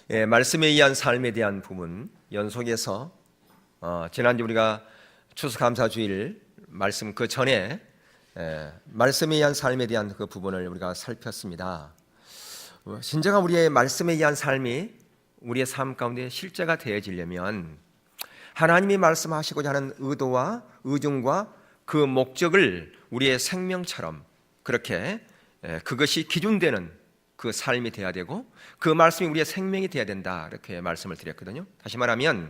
말씀에 의한 삶에 대한 부분 연속해서 지난주 우리가 추수감사주일 말씀 그 전에 말씀에 의한 삶에 대한 그 부분을 우리가 살폈습니다. 진정한 우리의 말씀에 의한 삶이 우리의 삶 가운데 실제가 되어지려면 하나님이 말씀하시고자 하는 의도와 의중과 그 목적을 우리의 생명처럼 그렇게 그것이 기준되는 그 삶이 되어야 되고 그 말씀이 우리의 생명이 되어야 된다, 이렇게 말씀을 드렸거든요. 다시 말하면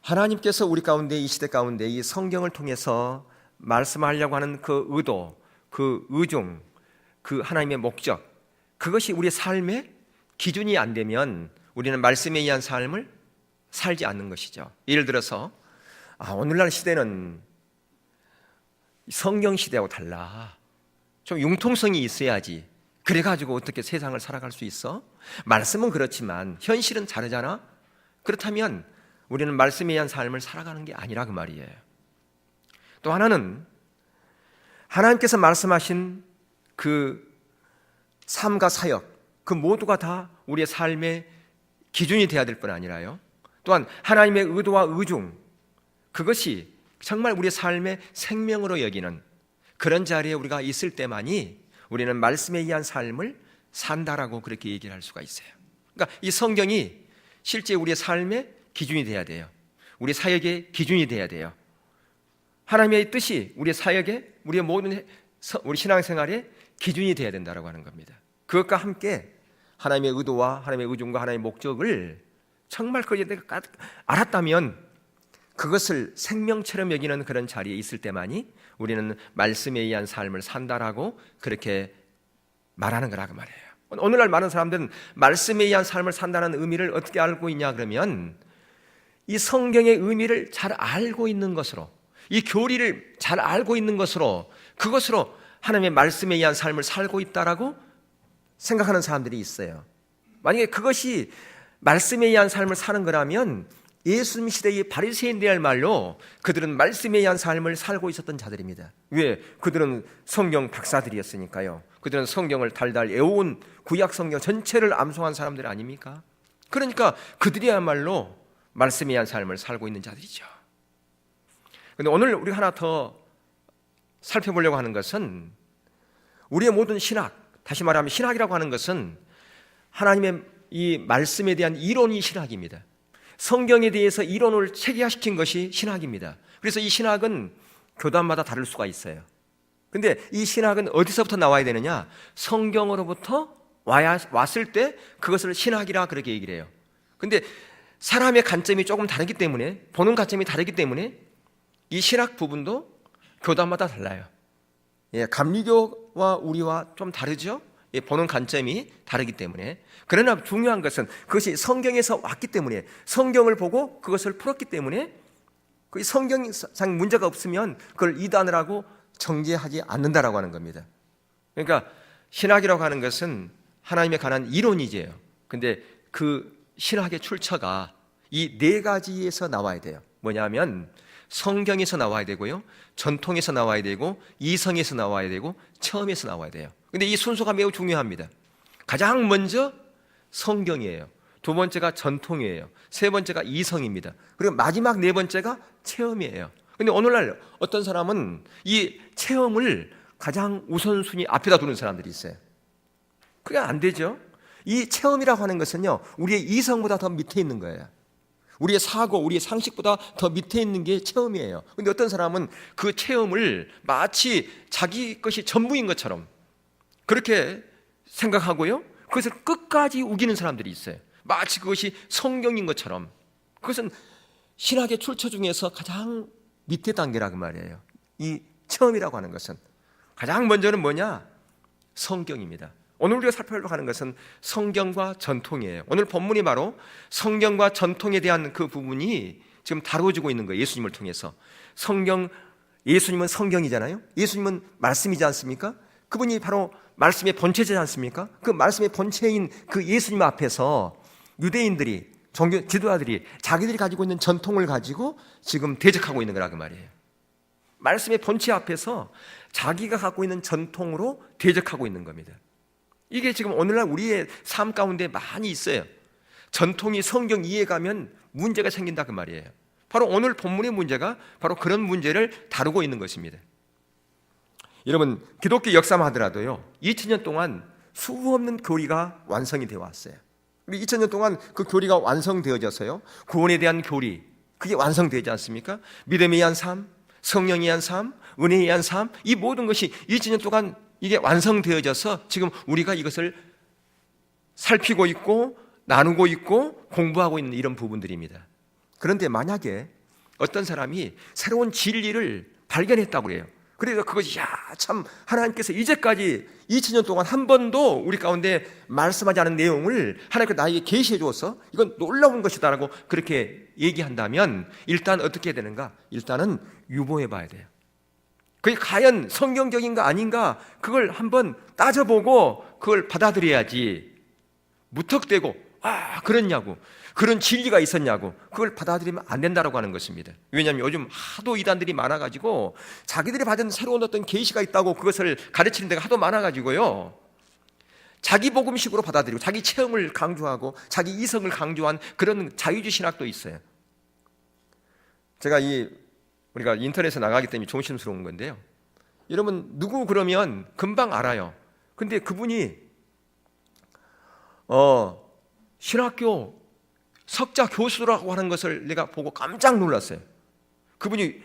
하나님께서 우리 가운데 이 시대 가운데 이 성경을 통해서 말씀하려고 하는 그 의도, 그 의중, 그 하나님의 목적, 그것이 우리의 삶의 기준이 안 되면 우리는 말씀에 의한 삶을 살지 않는 것이죠. 예를 들어서 오늘날 시대는 성경 시대하고 달라, 좀 융통성이 있어야지, 그래가지고 어떻게 세상을 살아갈 수 있어? 말씀은 그렇지만 현실은 다르잖아? 그렇다면 우리는 말씀에 의한 삶을 살아가는 게 아니라 그 말이에요. 또 하나는 하나님께서 말씀하신 그 삶과 사역, 그 모두가 다 우리의 삶의 기준이 되어야 될 뿐 아니라요, 또한 하나님의 의도와 의중, 그것이 정말 우리의 삶의 생명으로 여기는 그런 자리에 우리가 있을 때만이 우리는 말씀에 의한 삶을 산다라고 그렇게 얘기를 할 수가 있어요. 그러니까 이 성경이 실제 우리의 삶의 기준이 돼야 돼요. 우리 사역의 기준이 돼야 돼요. 하나님의 뜻이 우리의 사역에, 우리의 모든 우리 신앙생활의 기준이 돼야 된다라고 하는 겁니다. 그것과 함께 하나님의 의도와 하나님의 의중과 하나님의 목적을 정말 그걸 내가 알았다면 그것을 생명처럼 여기는 그런 자리에 있을 때만이 우리는 말씀에 의한 삶을 산다라고 그렇게 말하는 거라 그 말이에요. 오늘날 많은 사람들은 말씀에 의한 삶을 산다는 의미를 어떻게 알고 있냐 그러면 이 성경의 의미를 잘 알고 있는 것으로, 이 교리를 잘 알고 있는 것으로, 그것으로 하나님의 말씀에 의한 삶을 살고 있다라고 생각하는 사람들이 있어요. 만약에 그것이 말씀에 의한 삶을 사는 거라면 예수님 시대의 바리새인들이 할 말로 그들은 말씀에 의한 삶을 살고 있었던 자들입니다. 왜? 그들은 성경 박사들이었으니까요. 그들은 성경을 달달 외워온 구약 성경 전체를 암송한 사람들 아닙니까? 그러니까 그들이야말로 말씀에 의한 삶을 살고 있는 자들이죠. 그런데 오늘 우리가 하나 더 살펴보려고 하는 것은 우리의 모든 신학, 다시 말하면 신학이라고 하는 것은 하나님의 이 말씀에 대한 이론이 신학입니다. 성경에 대해서 이론을 체계화시킨 것이 신학입니다. 그래서 이 신학은 교단마다 다를 수가 있어요. 근데 이 신학은 어디서부터 나와야 되느냐? 성경으로부터 왔을 때 그것을 신학이라 그렇게 얘기를 해요. 근데 사람의 관점이 조금 다르기 때문에, 보는 관점이 다르기 때문에 이 신학 부분도 교단마다 달라요. 감리교와 우리와 좀 다르죠? 보는 관점이 다르기 때문에. 그러나 중요한 것은 그것이 성경에서 왔기 때문에, 성경을 보고 그것을 풀었기 때문에 그 성경상 문제가 없으면 그걸 이단을 하고 정죄하지 않는다라고 하는 겁니다. 그러니까 신학이라고 하는 것은 하나님에 관한 이론이지요. 근데 그 신학의 출처가 이 네 가지에서 나와야 돼요. 뭐냐면 성경에서 나와야 되고요, 전통에서 나와야 되고, 이성에서 나와야 되고, 체험에서 나와야 돼요. 근데 이 순서가 매우 중요합니다. 가장 먼저 성경이에요. 두 번째가 전통이에요. 세 번째가 이성입니다. 그리고 마지막 네 번째가 체험이에요. 근데 오늘날 어떤 사람은 이 체험을 가장 우선순위 앞에다 두는 사람들이 있어요. 그게 안 되죠. 이 체험이라고 하는 것은요, 우리의 이성보다 더 밑에 있는 거예요. 우리의 사고, 우리의 상식보다 더 밑에 있는 게 체험이에요. 근데 어떤 사람은 그 체험을 마치 자기 것이 전부인 것처럼 그렇게 생각하고요, 그것을 끝까지 우기는 사람들이 있어요. 마치 그것이 성경인 것처럼. 그것은 신학의 출처 중에서 가장 밑에 단계라고 말이에요. 이 체험이라고 하는 것은 가장 먼저는 뭐냐? 성경입니다. 오늘 우리가 살펴보려고 하는 것은 성경과 전통이에요. 오늘 본문이 바로 성경과 전통에 대한 그 부분이 지금 다루어지고 있는 거예요. 예수님을 통해서. 예수님은 성경이잖아요. 예수님은 말씀이지 않습니까? 그분이 바로 말씀의 본체지 않습니까? 그 말씀의 본체인 그 예수님 앞에서 유대인들이, 종교 지도자들이 자기들이 가지고 있는 전통을 가지고 지금 대적하고 있는 거라 그 말이에요. 말씀의 본체 앞에서 자기가 갖고 있는 전통으로 대적하고 있는 겁니다. 이게 지금 오늘날 우리의 삶 가운데 많이 있어요. 전통이 성경 이해가면 문제가 생긴다 그 말이에요. 바로 오늘 본문의 문제가 바로 그런 문제를 다루고 있는 것입니다. 여러분, 기독교 역사만 하더라도요 2000년 동안 수없는 교리가 완성이 되어 왔어요. 2000년 동안 그 교리가 완성되어져서요 구원에 대한 교리, 그게 완성되지 않습니까? 믿음에 의한 삶, 성령에 의한 삶, 은혜에 의한 삶, 이 모든 것이 2000년 동안 이게 완성되어져서 지금 우리가 이것을 살피고 있고 나누고 있고 공부하고 있는 이런 부분들입니다. 그런데 만약에 어떤 사람이 새로운 진리를 발견했다고 그래요. 그래서 그것이 참 하나님께서 이제까지 2000년 동안 한 번도 우리 가운데 말씀하지 않은 내용을 하나님께서 나에게 계시해 주어서 이건 놀라운 것이다라고 그렇게 얘기한다면 일단 어떻게 해야 되는가? 일단은 유보해 봐야 돼요. 그게 과연 성경적인가 아닌가 그걸 한번 따져보고 그걸 받아들여야지, 무턱대고 그렇냐고, 그런 진리가 있었냐고 그걸 받아들이면 안 된다고 하는 것입니다. 왜냐하면 요즘 하도 이단들이 많아가지고 자기들이 받은 새로운 어떤 계시가 있다고 그것을 가르치는 데가 하도 많아가지고요 자기 복음식으로 받아들이고 자기 체험을 강조하고 자기 이성을 강조한 그런 자유주의 신학도 있어요. 제가 우리가 인터넷에 나가기 때문에 조심스러운 건데요, 여러분 누구 그러면 금방 알아요. 근데 그분이 신학교 석자 교수라고 하는 것을 내가 보고 깜짝 놀랐어요. 그분이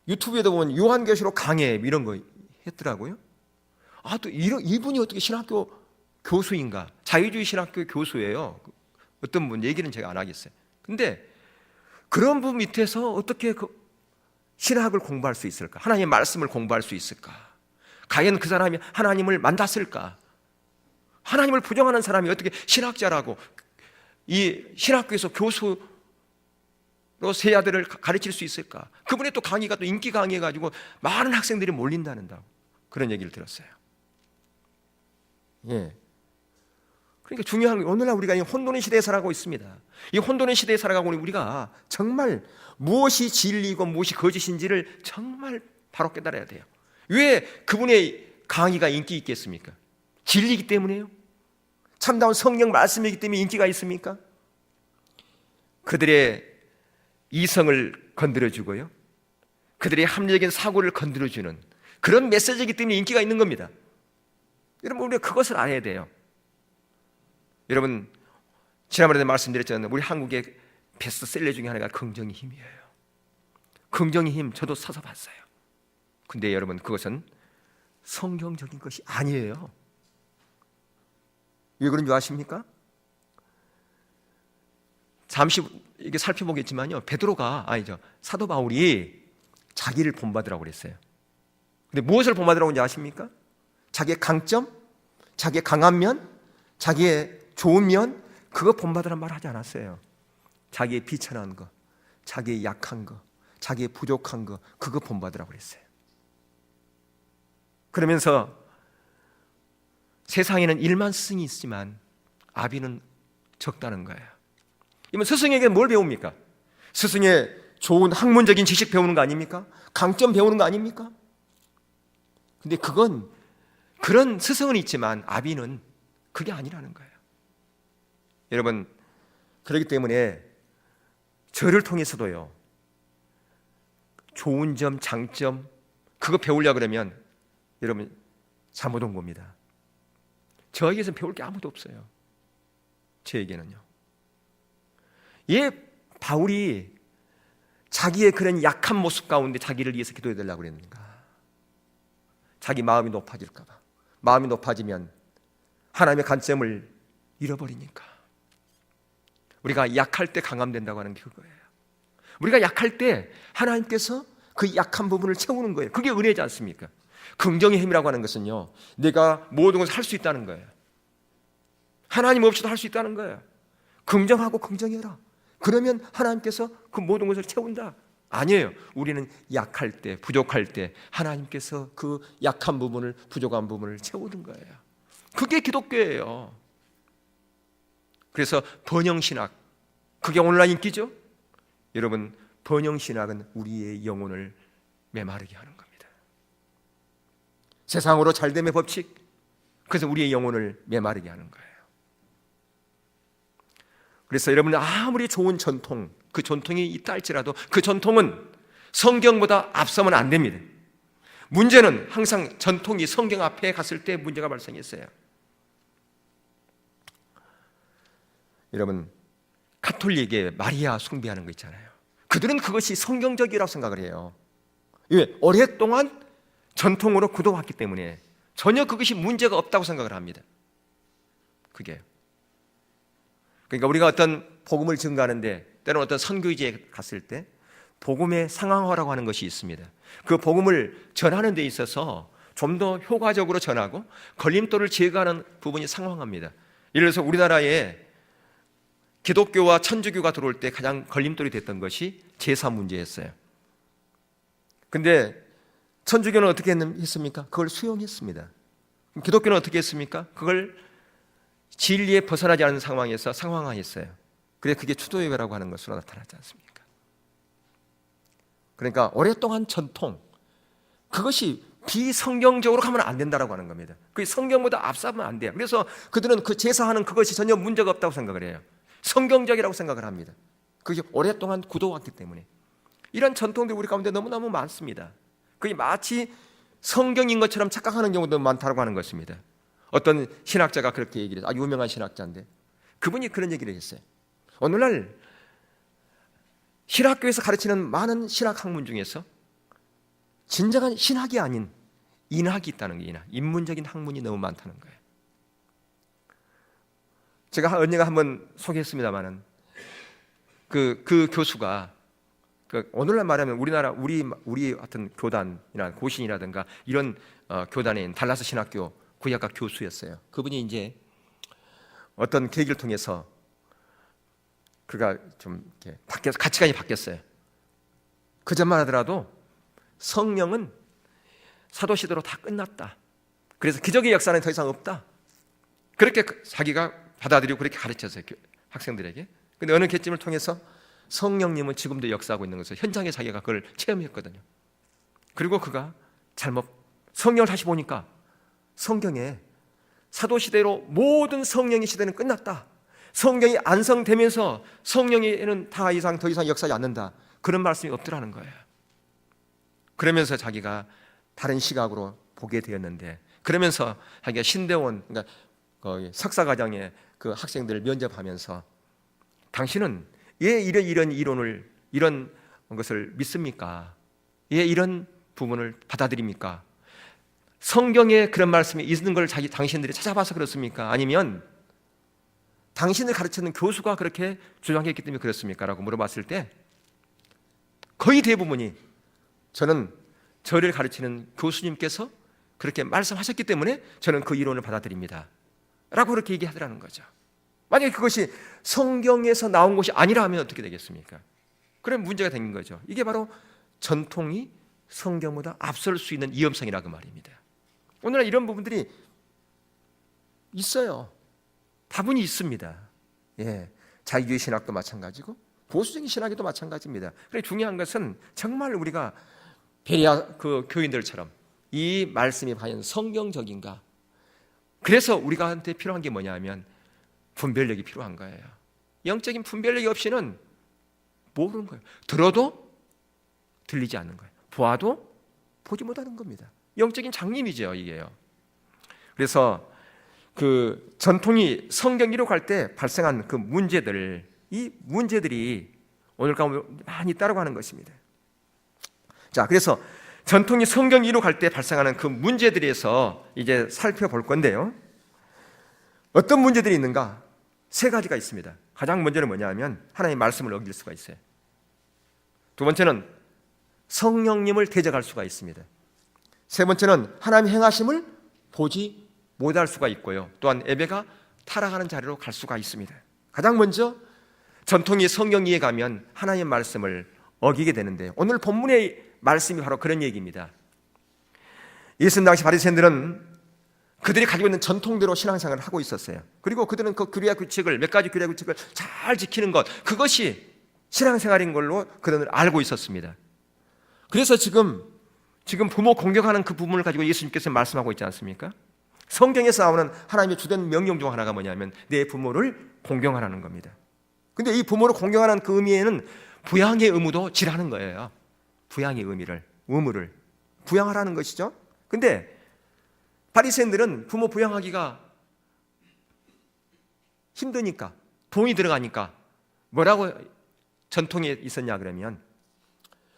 유튜브에도 보면 요한계시록 강해 이런 거 했더라고요. 또 이분이 어떻게 신학교 교수인가? 자유주의 신학교 교수예요. 어떤 분 얘기는 제가 안 하겠어요. 근데 그런 분 밑에서 어떻게 신학을 공부할 수 있을까? 하나님의 말씀을 공부할 수 있을까? 과연 그 사람이 하나님을 만났을까? 하나님을 부정하는 사람이 어떻게 신학자라고 이 신학교에서 교수로 새 아들을 가르칠 수 있을까? 그분의 또 강의가 또 인기 강의해가지고 많은 학생들이 몰린다는 그런 얘기를 들었어요. 그러니까 중요한 게 오늘날 우리가 이 혼돈의 시대에 살아가고 있습니다. 이 혼돈의 시대에 살아가고 있는 우리가 정말 무엇이 진리고 무엇이 거짓인지를 정말 바로 깨달아야 돼요. 왜 그분의 강의가 인기 있겠습니까? 진리이기 때문에요? 참다운 성령 말씀이기 때문에 인기가 있습니까? 그들의 이성을 건드려주고요 그들의 합리적인 사고를 건드려주는 그런 메시지이기 때문에 인기가 있는 겁니다. 여러분 우리가 그것을 알아야 돼요. 여러분 지난번에 말씀드렸잖아요. 우리 한국의 베스트셀러 중에 하나가 긍정의 힘이에요. 긍정의 힘 저도 사서 봤어요. 근데 여러분 그것은 성경적인 것이 아니에요. 왜 그런 줄 아십니까? 잠시 이게 살펴보겠지만요 사도 바울이 자기를 본받으라고 그랬어요. 근데 무엇을 본받으라고 하는지 아십니까? 자기의 강점, 자기의 강한 면, 자기의 좋은 면, 그거 본받으란 말 하지 않았어요. 자기의 비천한 거, 자기의 약한 거, 자기의 부족한 거, 그거 본받으라고 그랬어요. 그러면서 세상에는 1만 스승이 있지만 아비는 적다는 거예요. 이면 스승에게 뭘 배웁니까? 스승의 좋은 학문적인 지식 배우는 거 아닙니까? 강점 배우는 거 아닙니까? 근데 그런 스승은 있지만 아비는 그게 아니라는 거예요. 여러분 그렇기 때문에 저를 통해서도요 좋은 점, 장점 그거 배우려고 그러면 여러분 잘못 온 겁니다. 저에게서는 배울 게 아무도 없어요. 저에게는요. 바울이 자기의 그런 약한 모습 가운데 자기를 위해서 기도해 달라고 그랬는가? 자기 마음이 높아질까 봐. 마음이 높아지면 하나님의 관점을 잃어버리니까. 우리가 약할 때 강함된다고 하는 게 그거예요. 우리가 약할 때 하나님께서 그 약한 부분을 채우는 거예요. 그게 은혜지 않습니까? 긍정의 힘이라고 하는 것은요 내가 모든 것을 할 수 있다는 거예요. 하나님 없이도 할 수 있다는 거예요. 긍정하고 긍정해라. 그러면 하나님께서 그 모든 것을 채운다. 아니에요. 우리는 약할 때, 부족할 때 하나님께서 그 약한 부분을, 부족한 부분을 채우는 거예요. 그게 기독교예요. 그래서 번영신학, 그게 오늘날 인기죠. 여러분 번영신학은 우리의 영혼을 메마르게 하는 겁니다. 세상으로 잘됨의 법칙, 그래서 우리의 영혼을 메마르게 하는 거예요. 그래서 여러분은 아무리 좋은 전통, 그 전통이 있다 할지라도 그 전통은 성경보다 앞서면 안 됩니다. 문제는 항상 전통이 성경 앞에 갔을 때 문제가 발생했어요. 여러분, 가톨릭에 마리아 숭배하는 거 있잖아요. 그들은 그것이 성경적이라고 생각을 해요. 왜? 오랫동안 전통으로 굳어왔기 때문에 전혀 그것이 문제가 없다고 생각을 합니다. 그게. 그러니까 우리가 어떤 복음을 증거하는데, 때로는 어떤 선교지에 갔을 때 복음의 상황화라고 하는 것이 있습니다. 그 복음을 전하는 데 있어서 좀 더 효과적으로 전하고 걸림돌을 제거하는 부분이 상황합니다. 예를 들어서 우리나라에 기독교와 천주교가 들어올 때 가장 걸림돌이 됐던 것이 제사 문제였어요. 근데 천주교는 어떻게 했습니까? 그걸 수용했습니다. 기독교는 어떻게 했습니까? 그걸 진리에 벗어나지 않은 상황에서 상황화했어요. 그래서 그게 추도예배라고 하는 것으로 나타나지 않습니까? 그러니까 오랫동안 전통, 그것이 비성경적으로 가면 안 된다라고 하는 겁니다. 그게 성경보다 앞서면 안 돼요. 그래서 그들은 그 제사하는 그것이 전혀 문제가 없다고 생각을 해요. 성경적이라고 생각을 합니다. 그게 오랫동안 굳어왔기 때문에. 이런 전통들이 우리 가운데 너무너무 많습니다. 그게 마치 성경인 것처럼 착각하는 경우도 많다고 하는 것입니다. 어떤 신학자가 그렇게 얘기를 해요. 유명한 신학자인데 그분이 그런 얘기를 했어요. 오늘날 신학교에서 가르치는 많은 신학 학문 중에서 진정한 신학이 아닌 인학이 있다는 거예요. 인문적인 학문이 너무 많다는 거예요. 제가 언젠가 한번 소개했습니다마는 그 교수가 오늘날 말하면 우리나라 우리 같은 교단이나 고신이라든가 이런 교단에 있는 달라스 신학교 구약학 교수였어요. 그분이 이제 어떤 계기를 통해서 그가 좀 이렇게 가치관이 바뀌었어요. 그 전만 하더라도 성령은 사도 시대로 다 끝났다. 그래서 기적의 역사는 더 이상 없다. 그렇게 자기가 받아들이고 그렇게 가르쳤어요, 학생들에게. 근데 어느 개점을 통해서 성령님은 지금도 역사하고 있는 것을 현장에 자기가 그걸 체험했거든요. 그리고 그가 잘못 성경을 다시 보니까 성경에 사도 시대로 모든 성령의 시대는 끝났다. 성경이 완성되면서 성령에는 더 이상 역사하지 않는다. 그런 말씀이 없더라는 거예요. 그러면서 자기가 다른 시각으로 보게 되었는데, 그러면서 자기가 신대원, 그러니까 석사과정에 그 학생들을 면접하면서 당신은 왜 이런 이론을, 이런 것을 믿습니까? 왜 이런 부분을 받아들입니까? 성경에 그런 말씀이 있는 걸 당신들이 찾아봐서 그렇습니까? 아니면 당신을 가르치는 교수가 그렇게 주장했기 때문에 그렇습니까? 라고 물어봤을 때 거의 대부분이 저는 저를 가르치는 교수님께서 그렇게 말씀하셨기 때문에 저는 그 이론을 받아들입니다 라고 그렇게 얘기하더라는 거죠. 만약에 그것이 성경에서 나온 것이 아니라면 어떻게 되겠습니까? 그럼 문제가 생긴 거죠. 이게 바로 전통이 성경보다 앞설 수 있는 위험성이라고 말입니다. 오늘날 이런 부분들이 있어요. 다분히 있습니다. 예, 자유주의 신학도 마찬가지고 보수적인 신학도 마찬가지입니다. 그래서 중요한 것은 정말 우리가 베레아 그 교인들처럼 이 말씀이 과연 성경적인가? 그래서 우리가 한테 필요한 게 뭐냐면 분별력이 필요한 거예요. 영적인 분별력이 없이는 모르는 거예요. 들어도 들리지 않는 거예요. 보아도 보지 못하는 겁니다. 영적인 장님이죠, 이게요. 그래서 그 전통이 성경이로 갈 때 발생한 그 문제들, 이 문제들이 오늘 가운데 많이 있다고 하는 것입니다. 자, 그래서 전통이 성경이로 갈 때 발생하는 그 문제들에 대해서 이제 살펴볼 건데요. 어떤 문제들이 있는가? 세 가지가 있습니다. 가장 먼저는 뭐냐면 하나님의 말씀을 어길 수가 있어요. 두 번째는 성령님을 대적할 수가 있습니다. 세 번째는 하나님의 행하심을 보지 못할 수가 있고요. 또한 예배가 타락하는 자리로 갈 수가 있습니다. 가장 먼저 전통이 성경위에 가면 하나님의 말씀을 어기게 되는데, 오늘 본문의 말씀이 바로 그런 얘기입니다. 예수님 당시 바리새인들은 그들이 가지고 있는 전통대로 신앙생활을 하고 있었어요. 그리고 그들은 그 규례와 규칙을, 몇 가지 규례와 규칙을 잘 지키는 것, 그것이 신앙생활인 걸로 그들은 알고 있었습니다. 그래서 지금 부모 공경하는 그 부분을 가지고 예수님께서 말씀하고 있지 않습니까? 성경에서 나오는 하나님의 주된 명령 중 하나가 뭐냐면 내 부모를 공경하라는 겁니다. 근데 이 부모를 공경하는 그 의미에는 부양의 의무도 지라는 거예요. 부양의 의무를 부양하라는 것이죠. 근데 바리새인들은 부모 부양하기가 힘드니까, 돈이 들어가니까 뭐라고 전통에 있었냐 그러면,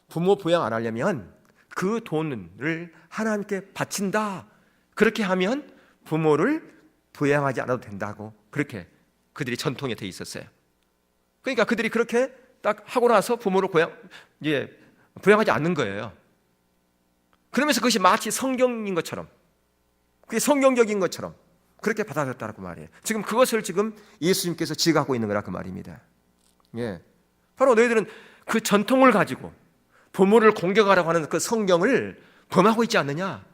부모 부양 안 하려면 그 돈을 하나님께 바친다, 그렇게 하면 부모를 부양하지 않아도 된다고, 그렇게 그들이 전통에 돼 있었어요. 그러니까 그들이 그렇게 딱 하고 나서 부모를 부양하지 않는 거예요. 그러면서 그것이 마치 성경인 것처럼, 그게 성경적인 것처럼 그렇게 받아들였다고 말이에요. 지금 그것을 지금 예수님께서 지적하고 있는 거라 그 말입니다. 예. 바로 너희들은 그 전통을 가지고 부모를 공격하라고 하는 그 성경을 범하고 있지 않느냐,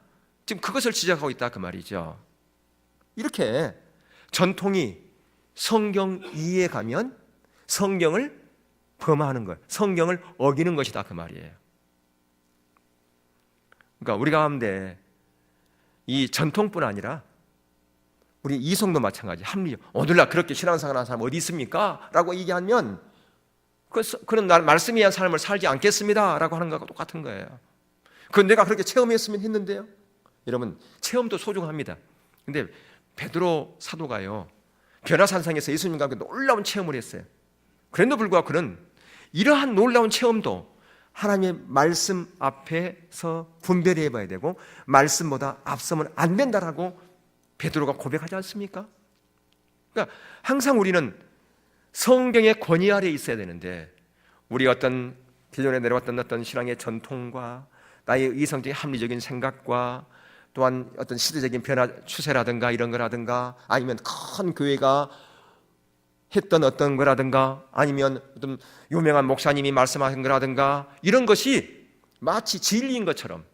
지금 그것을 지적하고 있다 그 말이죠. 이렇게 전통이 성경 이해에 가면 성경을 범하는 것, 성경을 어기는 것이다 그 말이에요. 그러니까 우리 가운데 이 전통뿐 아니라 우리 이성도 마찬가지, 합리적. 오늘날 그렇게 신앙생활하는 사람 어디 있습니까? 라고 얘기하면 그런 말씀에 의한 삶을 살지 않겠습니다 라고 하는 것과 똑같은 거예요. 그건 내가 그렇게 체험했으면 했는데요. 여러분, 체험도 소중합니다. 근데 베드로 사도가요, 변화산상에서 예수님과 함께 놀라운 체험을 했어요. 그런데도 불구하고 그는 이러한 놀라운 체험도 하나님의 말씀 앞에서 분별해 봐야 되고 말씀보다 앞서면 안 된다라고 베드로가 고백하지 않습니까? 그러니까 항상 우리는 성경의 권위 아래에 있어야 되는데, 우리 어떤 기존에 내려왔던 어떤 신앙의 전통과 나의 이성적인 합리적인 생각과 또한 어떤 시대적인 변화 추세라든가 이런 거라든가, 아니면 큰 교회가 했던 어떤 거라든가, 아니면 어떤 유명한 목사님이 말씀하신 거라든가, 이런 것이 마치 진리인 것처럼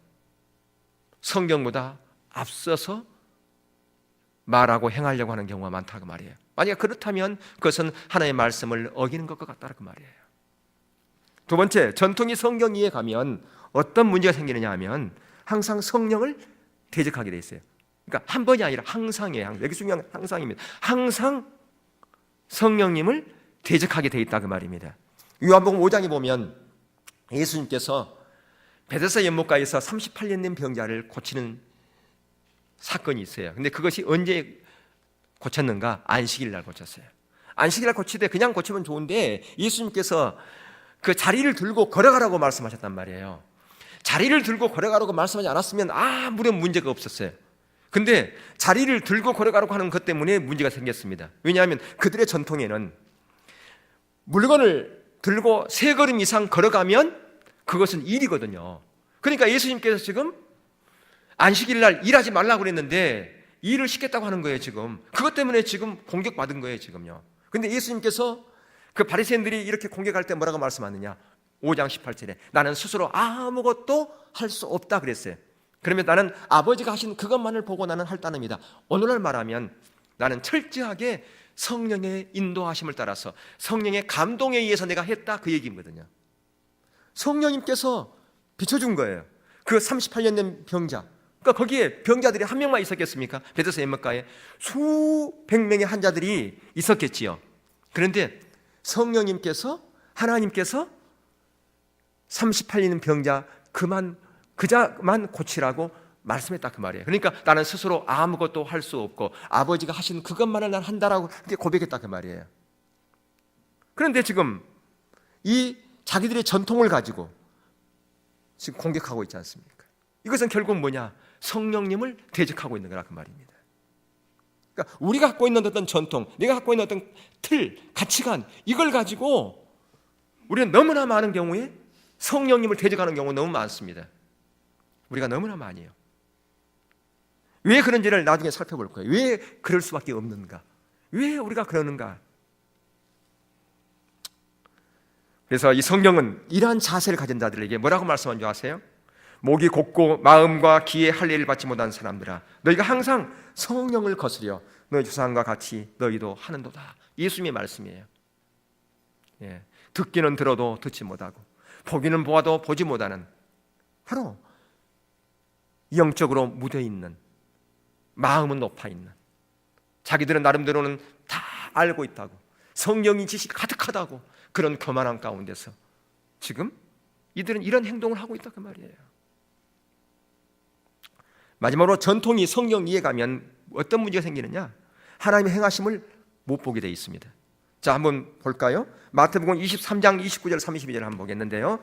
성경보다 앞서서 말하고 행하려고 하는 경우가 많다고 말이에요. 만약 그렇다면 그것은 하나님의 말씀을 어기는 것과 같다고 말이에요. 두 번째, 전통이 성경 이해에 가면 어떤 문제가 생기느냐 하면 항상 성령을 대적하게 돼 있어요. 그러니까 한 번이 아니라 항상이에요. 여기 중요한 건 항상입니다. 항상 성령님을 대적하게 돼 있다 그 말입니다. 요한복음 5장에 보면 예수님께서 베데스다 연못가에서 38년 된 병자를 고치는 사건이 있어요. 근데 그것이 언제 고쳤는가? 안식일 날 고쳤어요. 안식일 날 고치되 그냥 고치면 좋은데 예수님께서 그 자리를 들고 걸어가라고 말씀하셨단 말이에요. 자리를 들고 걸어가라고 말씀하지 않았으면 아무런 문제가 없었어요. 근데 자리를 들고 걸어가라고 하는 것 때문에 문제가 생겼습니다. 왜냐하면 그들의 전통에는 물건을 들고 3걸음 이상 걸어가면 그것은 일이거든요. 그러니까 예수님께서 지금 안식일 날 일하지 말라고 그랬는데 일을 시켰다고 하는 거예요. 지금 그것 때문에 지금 공격받은 거예요. 지금요. 근데 예수님께서 그 바리새인들이 이렇게 공격할 때 뭐라고 말씀하느냐, 5장 18절에 나는 스스로 아무것도 할 수 없다 그랬어요. 그러면 나는 아버지가 하신 그것만을 보고 나는 할 따름이다. 오늘날 말하면 나는 철저하게 성령의 인도하심을 따라서 성령의 감동에 의해서 내가 했다, 그 얘기거든요. 성령님께서 비춰준 거예요. 그 38년 된 병자, 그러니까 거기에 병자들이 한 명만 있었겠습니까? 베데스다 연못가에 수백 명의 환자들이 있었겠지요. 그런데 성령님께서, 하나님께서 38년 병자 그자만 고치라고 말씀했다 그 말이에요. 그러니까 나는 스스로 아무것도 할 수 없고 아버지가 하신 그것만을 난 한다라고 그렇게 고백했다 그 말이에요. 그런데 지금 이 자기들의 전통을 가지고 지금 공격하고 있지 않습니까? 이것은 결국 뭐냐? 성령님을 대적하고 있는 거라 그 말입니다. 그러니까 우리가 갖고 있는 어떤 전통, 내가 갖고 있는 어떤 틀, 가치관, 이걸 가지고 우리는 너무나 많은 경우에 성령님을 대적하는 경우가 너무 많습니다. 우리가 너무나 많이 해요. 왜 그런지를 나중에 살펴볼 거예요. 왜 그럴 수밖에 없는가? 왜 우리가 그러는가? 그래서 이 성경은 이러한 자세를 가진 자들에게 뭐라고 말씀한 줄 아세요? 목이 곧고 마음과 귀에 할례를 받지 못한 사람들아, 너희가 항상 성령을 거스려 너희 조상과 같이 너희도 하는도다. 예수님의 말씀이에요. 예. 듣기는 들어도 듣지 못하고 보기는 보아도 보지 못하는, 바로 영적으로 묻어있는, 마음은 높아있는, 자기들은 나름대로는 다 알고 있다고 성령이 지식이 가득한 착하다고 그런 교만한 가운데서 지금 이들은 이런 행동을 하고 있다 그 말이에요. 마지막으로 전통이 성경 이해가면 어떤 문제가 생기느냐? 하나님의 행하심을 못 보게 되어 있습니다. 자, 한번 볼까요? 마태복음 23장 29절 32절 한번 보겠는데요,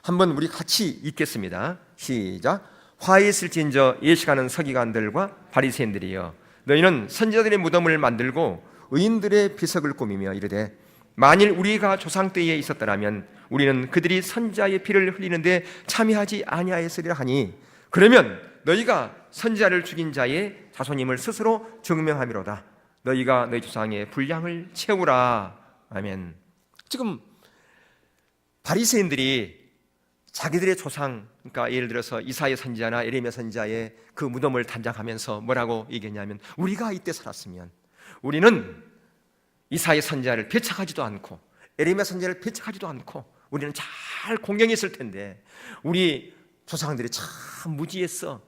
한번 우리 같이 읽겠습니다. 시작. 화에 있을진저 예식하는 서기관들과 바리새인들이여, 너희는 선지자들의 무덤을 만들고 의인들의 비석을 꾸미며 이르되, 만일 우리가 조상 때에 있었더라면 우리는 그들이 선지자의 피를 흘리는데 참여하지 아니하였으리라 하니, 그러면 너희가 선지자를 죽인 자의 자손임을 스스로 증명함이로다. 너희가 너희 조상의 분량을 채우라. 아멘. 지금 바리새인들이 자기들의 조상, 그러니까 예를 들어서 이사야 선지자나 에레미야 선지자의 그 무덤을 단장하면서 뭐라고 얘기했냐면, 우리가 이때 살았으면 우리는 이사야 선지자를 배척하지도 않고 에레미야 선지자를 배척하지도 않고 우리는 잘 공경했을 텐데 우리 조상들이 참 무지했어.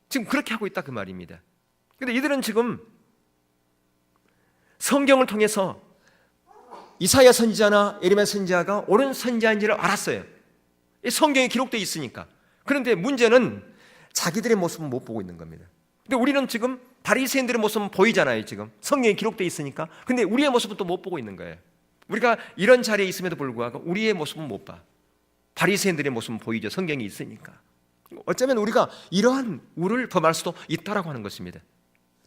지금 그렇게 하고 있다 그 말입니다. 그런데 이들은 지금 성경을 통해서 이사야 선지자나 에레미야 선지자가 옳은 선지자인지를 알았어요. 성경에 기록되어 있으니까. 그런데 문제는 자기들의 모습은 못 보고 있는 겁니다. 근데 우리는 지금 바리새인들의 모습은 보이잖아요. 지금 성경에 기록되어 있으니까. 근데 우리의 모습은 또 못 보고 있는 거예요. 우리가 이런 자리에 있음에도 불구하고 우리의 모습은 못 봐. 바리새인들의 모습은 보이죠. 성경이 있으니까. 어쩌면 우리가 이러한 우를 범할 수도 있다라고 하는 것입니다.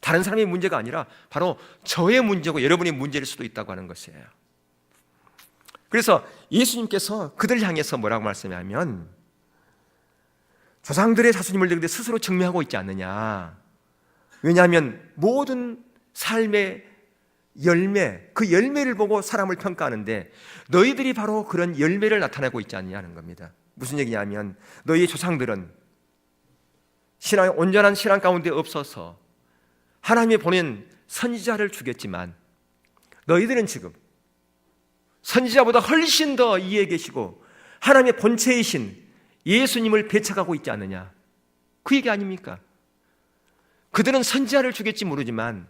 다른 사람의 문제가 아니라 바로 저의 문제고 여러분의 문제일 수도 있다고 하는 것이에요. 그래서 예수님께서 그들 향해서 뭐라고 말씀하냐면, 조상들의 자손임을 너희들 스스로 증명하고 있지 않느냐. 왜냐하면 모든 삶의 열매, 그 열매를 보고 사람을 평가하는데 너희들이 바로 그런 열매를 나타내고 있지 않느냐는 겁니다. 무슨 얘기냐면, 너희 조상들은 온전한 신앙 가운데 없어서 하나님이 보낸 선지자를 죽였지만 너희들은 지금 선지자보다 훨씬 더 위에 계시고 하나님의 본체이신 예수님을 배척하고 있지 않느냐. 그 얘기 아닙니까? 그들은 선지자를 죽였지 모르지만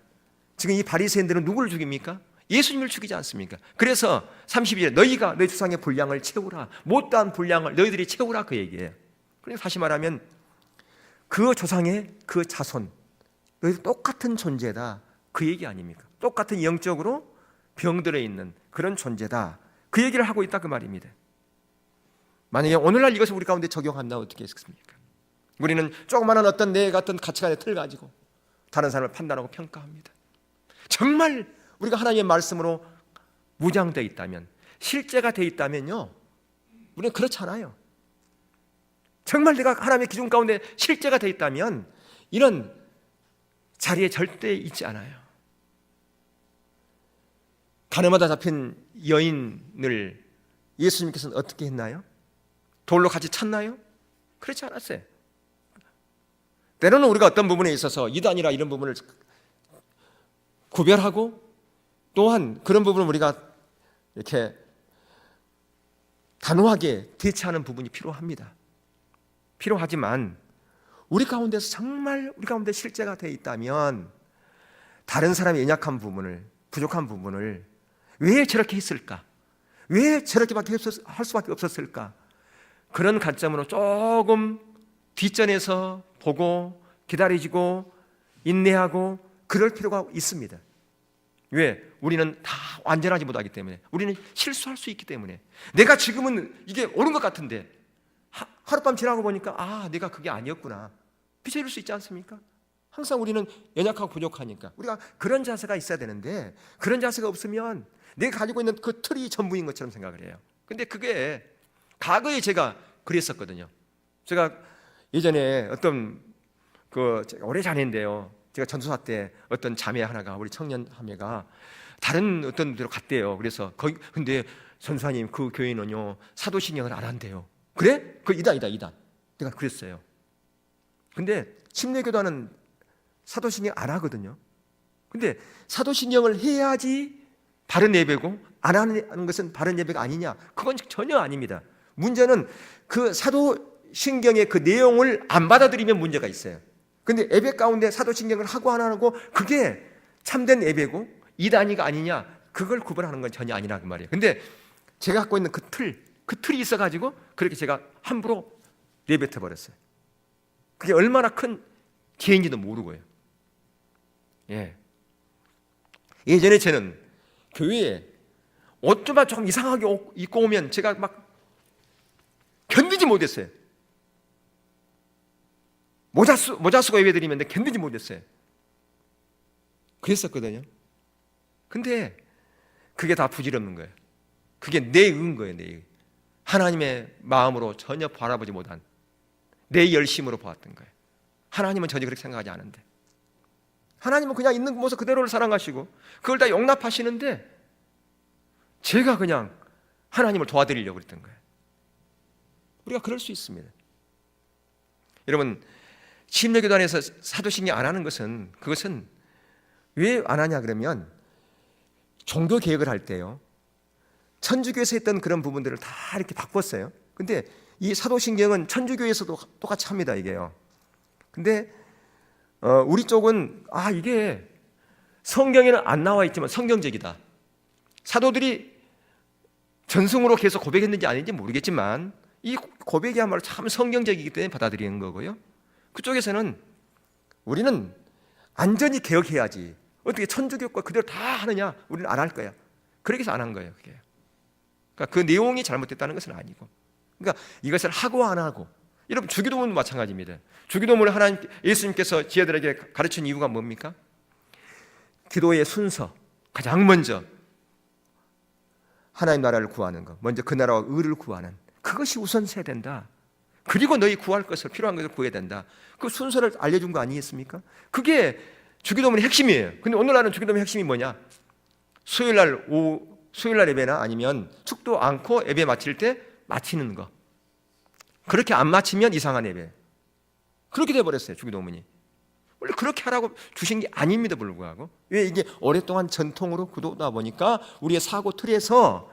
지금 이 바리새인들은 누구를 죽입니까? 예수님을 죽이지 않습니까? 그래서 32절에 너희가 너희 조상의 분량을 채우라. 못다한 분량을 너희들이 채우라 그 얘기예요. 그러니까 다시 말하면 그 조상의 그 자손, 너희들 똑같은 존재다 그 얘기 아닙니까? 똑같은 영적으로 병들어 있는 그런 존재다 그 얘기를 하고 있다 그 말입니다. 만약에 오늘날 이것을 우리 가운데 적용한다면 어떻게 했겠습니까? 우리는 조그마한 어떤 내 같은 가치관의 틀 가지고 다른 사람을 판단하고 평가합니다. 정말 우리가 하나님의 말씀으로 무장되어 있다면, 실제가 되어 있다면요, 우리는 그렇지 않아요. 정말 내가 하나님의 기준 가운데 실제가 되어 있다면 이런 자리에 절대 있지 않아요. 가늠하다 잡힌 여인을 예수님께서는 어떻게 했나요? 돌로 같이 쳤나요? 그렇지 않았어요. 때로는 우리가 어떤 부분에 있어서 이단이라 이런 부분을 구별하고 또한 그런 부분을 우리가 이렇게 단호하게 대처하는 부분이 필요합니다. 필요하지만 우리 가운데서 정말 우리 가운데 실제가 되어 있다면 다른 사람의 연약한 부분을, 부족한 부분을 왜 저렇게 했을까? 왜 저렇게밖에 할 수밖에 없었을까? 그런 관점으로 조금 뒷전에서 보고 기다리고 인내하고 그럴 필요가 있습니다. 왜? 우리는 다 완전하지 못하기 때문에, 우리는 실수할 수 있기 때문에. 내가 지금은 이게 옳은 것 같은데 하룻밤 지나고 보니까 내가 그게 아니었구나, 비춰질 수 있지 않습니까? 항상 우리는 연약하고 부족하니까 우리가 그런 자세가 있어야 되는데, 그런 자세가 없으면 내가 가지고 있는 그 틀이 전부인 것처럼 생각을 해요. 근데 그게 과거에 제가 그랬었거든요. 제가 예전에 어떤 오래 자매인데요, 제가 전도사 때 어떤 자매 하나가, 우리 청년 자매가 다른 어떤 데로 갔대요. 그래서 거기, 근데 전도사님 그 교회는요 사도신경을 안 한대요. 그래? 그 이단이다. 내가 그랬어요. 근데 침례교단은 사도신경 안 하거든요. 근데 사도신경을 해야지 바른 예배고 안 하는 것은 바른 예배가 아니냐? 그건 전혀 아닙니다. 문제는 그 사도신경의 그 내용을 안 받아들이면 문제가 있어요. 근데 예배 가운데 사도신경을 하고 안 하고 그게 참된 예배고 이단이가 아니냐? 그걸 구분하는 건 전혀 아니라 그 말이에요. 근데 제가 갖고 있는 그 틀이 있어가지고 그렇게 제가 함부로 내뱉어 버렸어요. 그게 얼마나 큰 죄인지도 모르고요. 예전에 저는 교회에 옷 좀 이상하게 입고 오면 제가 막 견디지 못했어요. 모자 쓰고 예배 드리면 견디지 못했어요. 그랬었거든요. 근데 그게 다 부질없는 거예요. 그게 내 의인 거예요. 내 의. 하나님의 마음으로 전혀 바라보지 못한 내 열심으로 보았던 거예요. 하나님은 전혀 그렇게 생각하지 않은데, 하나님은 그냥 있는 모습 그대로를 사랑하시고 그걸 다 용납하시는데 제가 그냥 하나님을 도와드리려고 그랬던 거예요. 우리가 그럴 수 있습니다. 여러분, 침례교단에서 사도신경 안 하는 것은, 그것은 왜 안 하냐 그러면 종교 개혁을 할 때요, 천주교에서 했던 그런 부분들을 다 이렇게 바꿨어요. 근데 이 사도신경은 천주교에서도 똑같이 합니다, 이게요. 근데 우리 쪽은 이게 성경에는 안 나와 있지만 성경적이다. 사도들이 전승으로 계속 고백했는지 아닌지 모르겠지만 이 고백이야말로 참 성경적이기 때문에 받아들이는 거고요. 그쪽에서는 우리는 완전히 개혁해야지, 어떻게 천주교과 그대로 다 하느냐, 우리는 안 할 거야. 그렇게 해서 안 한 거예요. 그게. 그러니까 그 내용이 잘못됐다는 것은 아니고, 그러니까 이것을 하고 안 하고, 여러분 주기도문도 마찬가지입니다. 주기도문을 예수님께서 지혜들에게 가르친 이유가 뭡니까? 기도의 순서, 가장 먼저 하나님 나라를 구하는 것, 먼저 그 나라와 의를 구하는, 그것이 우선돼야 된다. 그리고 너희 구할 것을, 필요한 것을 구해야 된다. 그 순서를 알려준 거 아니겠습니까? 그게 주기도문의 핵심이에요. 근데 오늘날은 주기도문의 핵심이 뭐냐? 수요일날 예배나 아니면 축도 않고 예배 마칠 때 마치는 거. 그렇게 안 마치면 이상한 예배. 그렇게 돼버렸어요, 주기도문이. 원래 그렇게 하라고 주신 게 아닙니다, 불구하고. 왜? 이게 오랫동안 전통으로 굳어다 보니까 우리의 사고 틀에서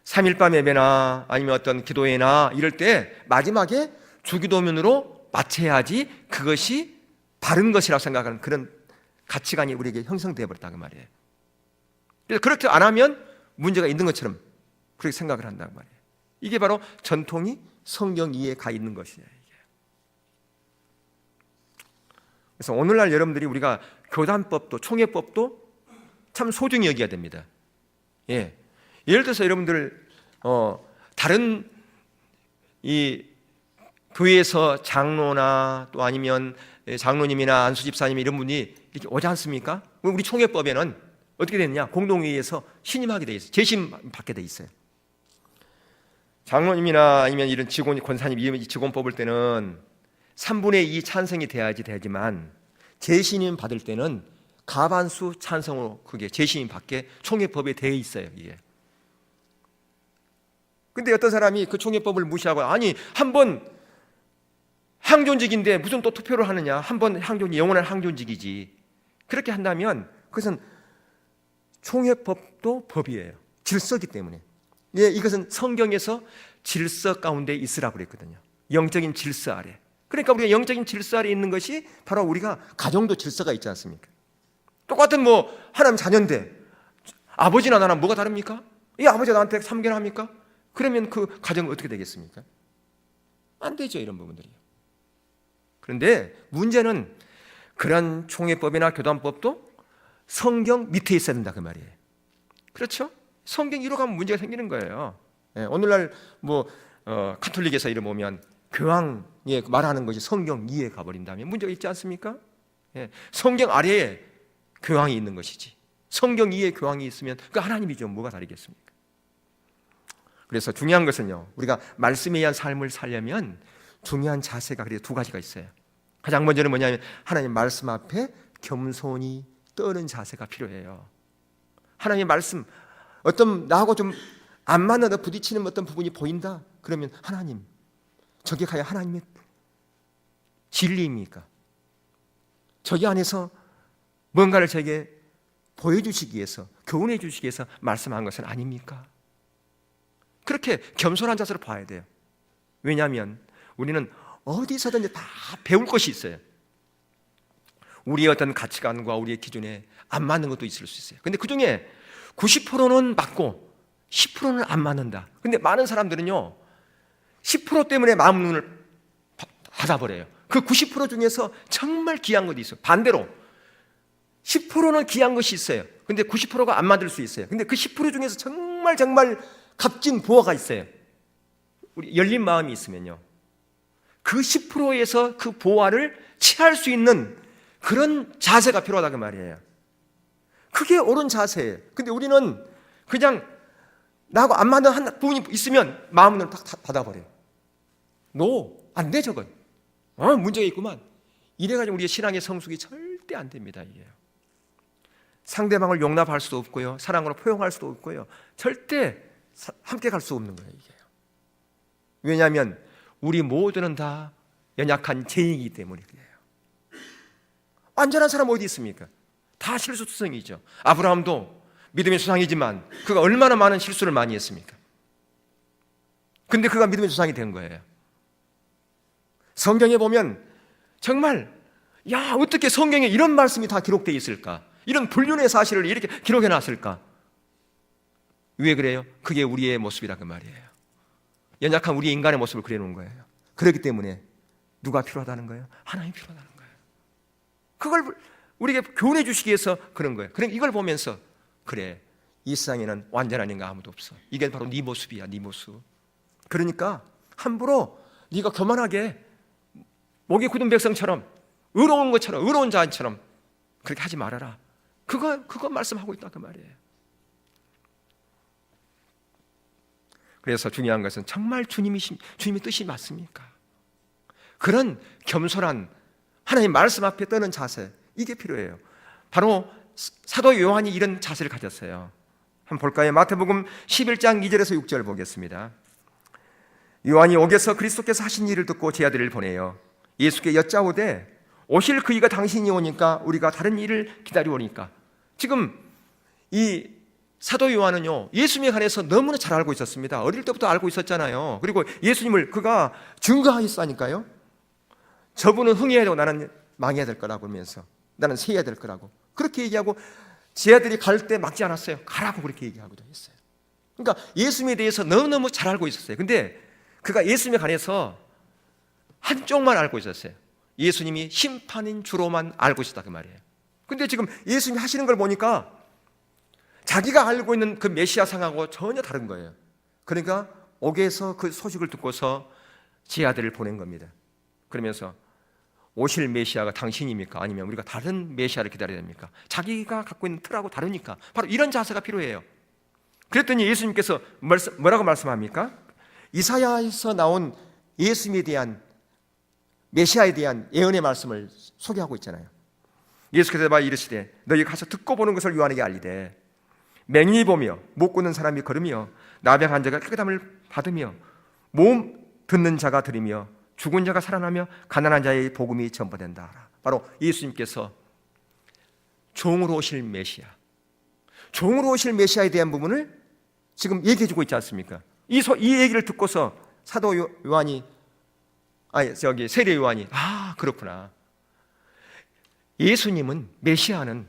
3일밤 예배나 아니면 어떤 기도회나 이럴 때 마지막에 주기도문으로 마쳐야지 그것이 바른 것이라고 생각하는 그런 가치관이 우리에게 형성되어 버렸다고 말이에요. 그래서 그렇게 안 하면 문제가 있는 것처럼 그렇게 생각을 한다고 말이에요. 이게 바로 전통이 성경 이해에 가 있는 것이에요. 그래서 오늘날 여러분들이 우리가 교단법도 총회법도 참 소중히 여겨야 됩니다. 예를 들어서 여러분들 다른 이 교회에서 장로나 또 아니면 장로님이나 안수집사님 이런 분이 이렇게 오지 않습니까? 우리 총회법에는 어떻게 됐냐? 공동회의에서 신임하게 돼 있어요. 재심 받게 돼 있어요. 장로님이나 아니면 이런 직원, 권사님 이 직원 뽑을 때는 3분의 2 찬성이 돼야지 되지만 재신임 받을 때는 과반수 찬성으로 그게 재신임 받게 총회법에 되어 있어요. 이게. 근데 어떤 사람이 그 총회법을 무시하고, 아니 한번 항존직인데 무슨 또 투표를 하느냐, 한번 항존직, 영원한 항존직이지, 그렇게 한다면 그것은 총회법도 법이에요. 질서이기 때문에. 이것은 성경에서 질서 가운데 있으라고 그랬거든요. 영적인 질서 아래. 그러니까 우리가 영적인 질서 아래 있는 것이 바로 우리가 가정도 질서가 있지 않습니까? 똑같은 하나님 자녀인데 아버지나 나랑 뭐가 다릅니까? 이 아버지가 나한테 참견합니까? 그러면 그 가정은 어떻게 되겠습니까? 안 되죠, 이런 부분들이요. 그런데 문제는 그런 총회법이나 교단법도 성경 밑에 있어야 된다, 그 말이에요. 그렇죠? 성경 이로 가면 문제가 생기는 거예요. 오늘날 카톨릭에서 이름 오면 교황이 말하는 것이 성경 이해에 가버린다면 문제가 있지 않습니까? 성경 아래에 교황이 있는 것이지, 성경 이해에 교황이 있으면 그 하나님이죠. 뭐가 다르겠습니까? 그래서 중요한 것은요, 우리가 말씀에 의한 삶을 살려면 중요한 자세가 그래도 두 가지가 있어요. 가장 먼저는 뭐냐면 하나님 말씀 앞에 겸손히 떠는 자세가 필요해요. 하나님의 말씀, 나하고 좀 안 맞는, 부딪히는 어떤 부분이 보인다, 그러면 하나님, 저게 과연 하나님의 진리입니까? 저기 안에서 뭔가를 제게 보여주시기 위해서, 교훈해 주시기 위해서 말씀한 것은 아닙니까? 그렇게 겸손한 자세로 봐야 돼요. 왜냐하면 우리는 어디서든지 다 배울 것이 있어요. 우리의 어떤 가치관과 우리의 기준에 안 맞는 것도 있을 수 있어요. 근데 그 중에 90%는 맞고 10%는 안 맞는다. 근데 많은 사람들은요 10% 때문에 마음 눈을 닫아버려요. 그 90% 중에서 정말 귀한 것이 있어요. 반대로 10%는 귀한 것이 있어요. 근데 90%가 안 맞을 수 있어요. 근데 그 10% 중에서 정말 값진 보화가 있어요. 우리 열린 마음이 있으면요 그 10%에서 그 보화를 취할 수 있는 그런 자세가 필요하다 그 말이에요. 그게 옳은 자세예요. 근데 우리는 그냥 나하고 안 맞는 한 부분이 있으면 마음을 딱 닫아버려요. 안 돼 저건. 문제가 있구만. 이래가지고 우리의 신앙의 성숙이 절대 안 됩니다. 이게요. 상대방을 용납할 수도 없고요, 사랑으로 포용할 수도 없고요, 절대 함께 갈 수 없는 거예요. 이게요. 왜냐하면 우리 모두는 다 연약한 죄인이기 때문에 그래요. 완전한 사람 어디 있습니까? 다 실수투성이죠. 아브라함도 믿음의 조상이지만 그가 얼마나 많은 실수를 많이 했습니까? 근데 그가 믿음의 조상이 된 거예요. 성경에 보면 정말 어떻게 성경에 이런 말씀이 다 기록되어 있을까? 이런 불륜의 사실을 이렇게 기록해 놨을까? 왜 그래요? 그게 우리의 모습이라 그 말이에요. 연약한 우리 인간의 모습을 그려놓은 거예요. 그렇기 때문에 누가 필요하다는 거예요? 하나님이 필요하다는 거예요. 그걸 우리에게 교훈해 주시기 위해서 그런 거예요. 그러니까 이걸 보면서 그래, 이 세상에는 완전한 인간 아무도 없어. 이게 바로 네 모습이야, 네 모습. 그러니까 함부로 네가 교만하게 목이 굳은 백성처럼 의로운 것처럼, 의로운 자처럼 그렇게 하지 말아라. 그거 말씀하고 있다 그 말이에요. 그래서 중요한 것은 정말 주님의 뜻이 맞습니까? 그런 겸손한 하나님 말씀 앞에 떠는 자세, 이게 필요해요. 바로 사도 요한이 이런 자세를 가졌어요. 한번 볼까요? 마태복음 11장 2절에서 6절 보겠습니다. 요한이 옥에서 그리스도께서 하신 일을 듣고 제 아들을 보내요. 예수께 여짜오되 오실 그이가 당신이 오니까 우리가 다른 일을 기다리오니까. 지금 이 사도 요한은요 예수님에 관해서 너무나 잘 알고 있었습니다. 어릴 때부터 알고 있었잖아요. 그리고 예수님을 그가 증거하였으니까요. 저분은 흥해야 되고 나는 망해야 될 거라고 하면서 나는 세야 될 거라고 그렇게 얘기하고 제 아들이 갈 때 막지 않았어요. 가라고 그렇게 얘기하기도 했어요. 그러니까 예수님에 대해서 너무너무 잘 알고 있었어요. 근데 그가 예수님에 관해서 한쪽만 알고 있었어요. 예수님이 심판인 주로만 알고 있었다 그 말이에요. 근데 지금 예수님이 하시는 걸 보니까 자기가 알고 있는 그 메시아상하고 전혀 다른 거예요. 그러니까 옥에서 그 소식을 듣고서 제 아들을 보낸 겁니다. 그러면서 오실 메시아가 당신입니까? 아니면 우리가 다른 메시아를 기다려야 됩니까? 자기가 갖고 있는 틀하고 다르니까 바로 이런 자세가 필요해요. 그랬더니 예수님께서 뭐라고 말씀합니까? 이사야에서 나온 예수님에 대한 메시아에 대한 예언의 말씀을 소개하고 있잖아요. 예수께서 이르시되 너희 가서 듣고 보는 것을 요한에게 알리되 맹인이 보며 못 걷는 사람이 걸으며 나병한 자가 깨끗함을 받으며 몸 듣는 자가 들으며 죽은 자가 살아나며 가난한 자의 복음이 전파된다. 바로 예수님께서 종으로 오실 메시아, 종으로 오실 메시아에 대한 부분을 지금 얘기해 주고 있지 않습니까? 이 얘기를 듣고서 사도 요한이 세례 요한이 그렇구나. 예수님은 메시아는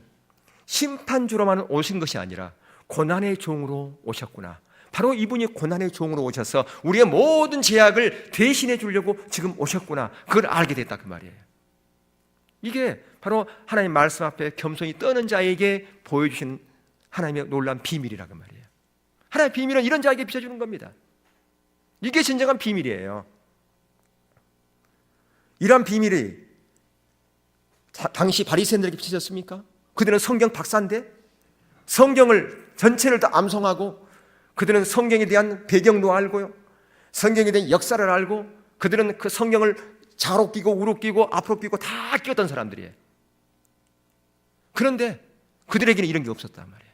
심판주로만 오신 것이 아니라 고난의 종으로 오셨구나. 바로 이분이 고난의 종으로 오셔서 우리의 모든 죄악을 대신해 주려고 지금 오셨구나. 그걸 알게 됐다 그 말이에요. 이게 바로 하나님 말씀 앞에 겸손히 떠는 자에게 보여주신 하나님의 놀라운 비밀이라 그 말이에요. 하나님의 비밀은 이런 자에게 비춰주는 겁니다. 이게 진정한 비밀이에요. 이런 비밀이 당시 바리새인들에게 비춰졌습니까? 그들은 성경 박사인데 성경을 전체를 다 암송하고 그들은 성경에 대한 배경도 알고요, 성경에 대한 역사를 알고 그들은 그 성경을 좌로 끼고 우로 끼고 앞으로 끼고 다 끼웠던 사람들이에요. 그런데 그들에게는 이런 게 없었단 말이에요.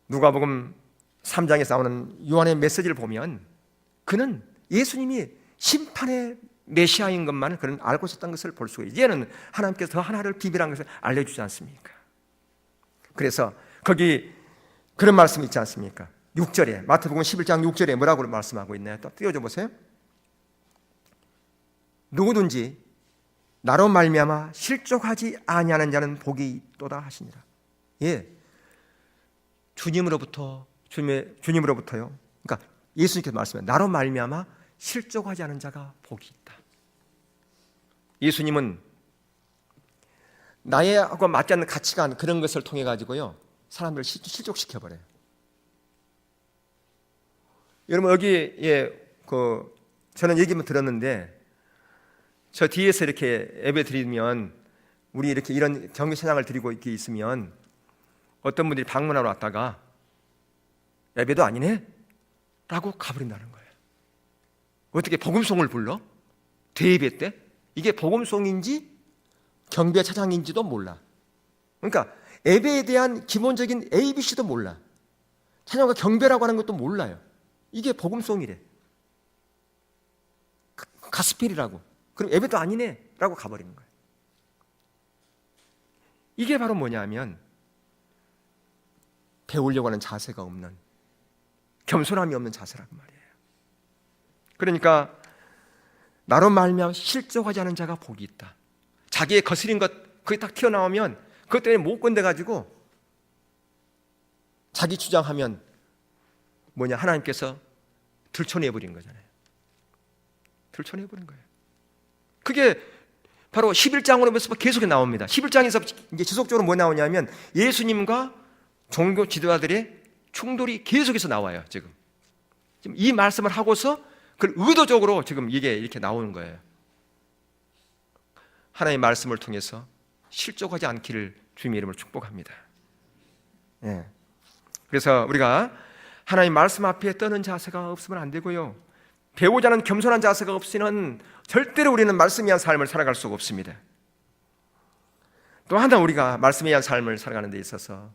누가복음 3장에서 나오는 요한의 메시지를 보면 그는 예수님이 심판의 메시아인 것만 그는 알고 있었던 것을 볼 수가 있어요. 이제는 하나님께서 더 하나를 비밀한 것을 알려주지 않습니까? 그래서 거기 그런 말씀이 있지 않습니까? 6절에 마태복음 11장 6절에 뭐라고 말씀하고 있나요? 또 띄워줘 보세요. 누구든지 나로 말미암아 실족하지 아니하는 자는 복이 있도다 하시니라. 예, 주님으로부터요. 그러니까 예수님께서 말씀해 나로 말미암아 실족하지 않은 자가 복이 있다. 예수님은 나하고 맞지 않는 가치관 그런 것을 통해 가지고요 사람들을 실족시켜 버려요. 여러분 여기 저는 얘기만 들었는데 저 뒤에서 이렇게 예배 드리면 우리 이렇게 이런 경외 찬양을 드리고 이렇게 있으면 어떤 분들이 방문하러 왔다가 예배도 아니네? 라고 가버린다는 거예요. 어떻게 복음송을 불러? 대예배 때? 이게 복음송인지 경배 찬양인지도 몰라. 그러니까 예배에 대한 기본적인 ABC도 몰라. 찬양과 경배라고 하는 것도 몰라요. 이게 복음송이래. 가스펠이라고. 그럼 예배도 아니네? 라고 가버리는 거예요. 이게 바로 뭐냐면 배우려고 하는 자세가 없는, 겸손함이 없는 자세라고 말이에요. 그러니까 나로 말미암아 실족하지 않은 자가 복이 있다. 자기의 거스린 것 그게 딱 튀어나오면 그것 때문에 못 건드가지고 자기 주장하면 하나님께서 들춰내버린 거잖아요. 들춰내버린 거예요. 그게 바로 11장으로 계속 나옵니다. 11장에서 이제 지속적으로 뭐 나오냐면 예수님과 종교 지도자들의 충돌이 계속해서 나와요. 지금 이 말씀을 하고서 그걸 의도적으로 지금 이게 이렇게 나오는 거예요. 하나님의 말씀을 통해서 실족하지 않기를 주님의 이름으로 축복합니다. 예. 그래서 우리가 하나님 말씀 앞에 떠는 자세가 없으면 안 되고요. 배우자 않은 겸손한 자세가 없이는 절대로 우리는 말씀에 의한 삶을 살아갈 수가 없습니다. 또 하나 우리가 말씀에 의한 삶을 살아가는 데 있어서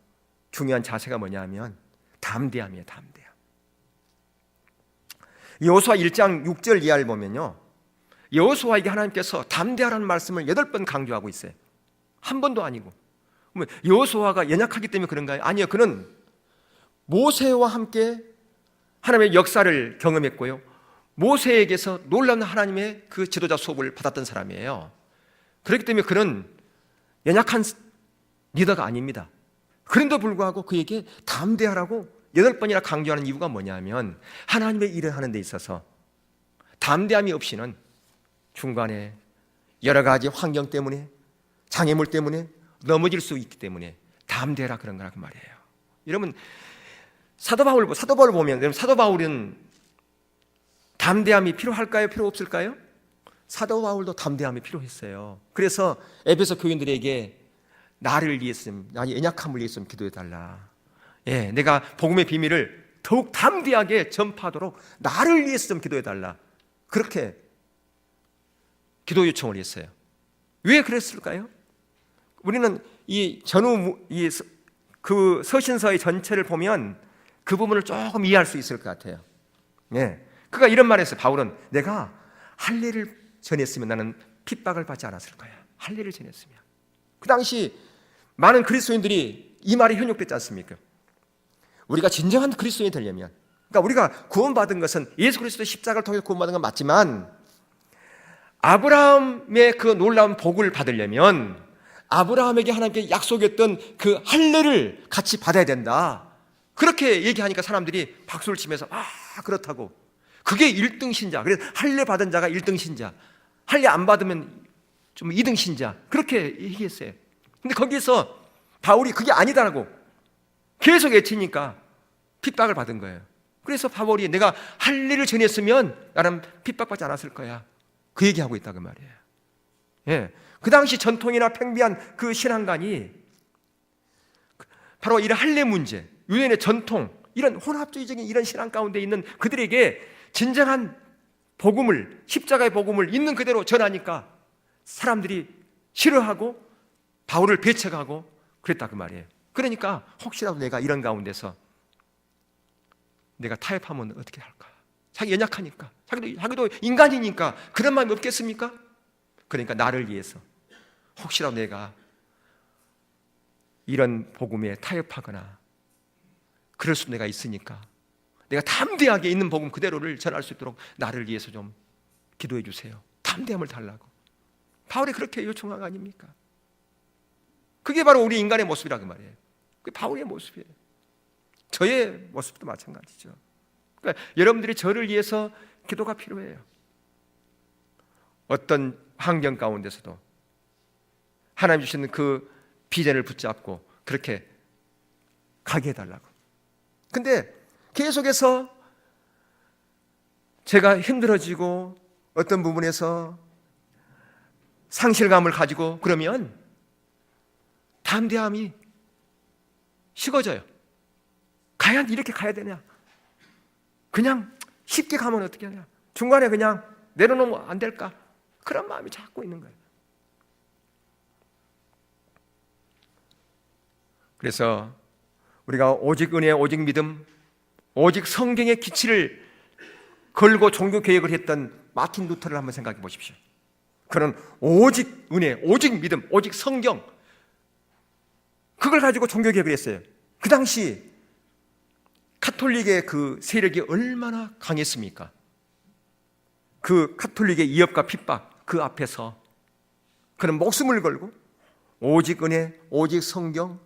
중요한 자세가 뭐냐면 담대함이에요. 담대함. 여호수아 1장 6절 이하를 보면요, 여호수아에게 하나님께서 담대하라는 말씀을 8번 강조하고 있어요. 한 번도 아니고. 여호수아가 연약하기 때문에 그런가요? 아니요. 그는 모세와 함께 하나님의 역사를 경험했고요, 모세에게서 놀라운 하나님의 그 지도자 수업을 받았던 사람이에요. 그렇기 때문에 그는 연약한 리더가 아닙니다. 그런데도 불구하고 그에게 담대하라고 8번이나 강조하는 이유가 뭐냐면 하나님의 일을 하는 데 있어서 담대함이 없이는 중간에 여러 가지 환경 때문에, 장애물 때문에 넘어질 수 있기 때문에 담대하라 그런 거라고 말이에요. 여러분 사도 바울 보면 사도 바울은 담대함이 필요할까요? 필요 없을까요? 사도 바울도 담대함이 필요했어요. 그래서 에베소 교인들에게 나를 위해서, 나의 연약함을 위해서 기도해달라. 예, 내가 복음의 비밀을 더욱 담대하게 전파하도록 나를 위해서 좀 기도해달라. 그렇게 기도 요청을 했어요. 왜 그랬을까요? 우리는 그 서신서의 전체를 보면 그 부분을 조금 이해할 수 있을 것 같아요. 예, 그가 이런 말을 했어요. 바울은 내가 할례를 전했으면 나는 핍박을 받지 않았을 거야. 할례를 전했으면. 그 당시 많은 그리스도인들이 이 말이 현혹됐지 않습니까? 우리가 진정한 그리스도인이 되려면, 그러니까 우리가 구원받은 것은 예수 그리스도의 십자가를 통해서 구원받은 건 맞지만 아브라함의 그 놀라운 복을 받으려면 아브라함에게 하나님께 약속했던 그 할례를 같이 받아야 된다. 그렇게 얘기하니까 사람들이 박수를 치면서 그렇다고, 그게 1등 신자, 그래서 할례 받은 자가 1등 신자, 할례 안 받으면 좀 2등 신자, 그렇게 얘기했어요. 근데 거기서 바울이 그게 아니다라고 계속 외치니까 핍박을 받은 거예요. 그래서 바울이 내가 할례를 전했으면 나는 핍박받지 않았을 거야, 그 얘기하고 있다 그 말이에요. 예, 그 당시 전통이나 팽배한 그 신앙관이 바로 이런 할례 문제, 유대인의 전통, 이런 혼합주의적인 이런 신앙 가운데 있는 그들에게 진정한 복음을, 십자가의 복음을 있는 그대로 전하니까 사람들이 싫어하고 바울을 배척하고 그랬다 그 말이에요. 그러니까 혹시라도 내가 이런 가운데서 내가 타협하면 어떻게 할까? 자기 연약하니까, 자기도 인간이니까 그런 마음이 없겠습니까? 그러니까 나를 위해서 혹시라도 내가 이런 복음에 타협하거나 그럴 수 내가 있으니까 내가 담대하게 있는 복음 그대로를 전할 수 있도록 나를 위해서 좀 기도해 주세요. 담대함을 달라고. 바울이 그렇게 요청한 거 아닙니까? 그게 바로 우리 인간의 모습이라고 말이에요. 그게 바울의 모습이에요. 저의 모습도 마찬가지죠. 그러니까 여러분들이 저를 위해서 기도가 필요해요. 어떤 환경 가운데서도 하나님 주시는 그 비전을 붙잡고 그렇게 가게 해달라고. 근데 계속해서 제가 힘들어지고 어떤 부분에서 상실감을 가지고 그러면 담대함이 식어져요. 과연 이렇게 가야 되냐? 그냥 쉽게 가면 어떻게 하냐? 중간에 그냥 내려놓으면 안 될까? 그런 마음이 자꾸 있는 거예요. 그래서 우리가 오직 은혜, 오직 믿음, 오직 성경의 기치를 걸고 종교 개혁을 했던 마틴 루터를 한번 생각해 보십시오. 그는 오직 은혜, 오직 믿음, 오직 성경, 그걸 가지고 종교 개혁을 했어요. 그 당시 카톨릭의 그 세력이 얼마나 강했습니까? 그 카톨릭의 위협과 핍박, 그 앞에서 그는 목숨을 걸고 오직 은혜, 오직 성경,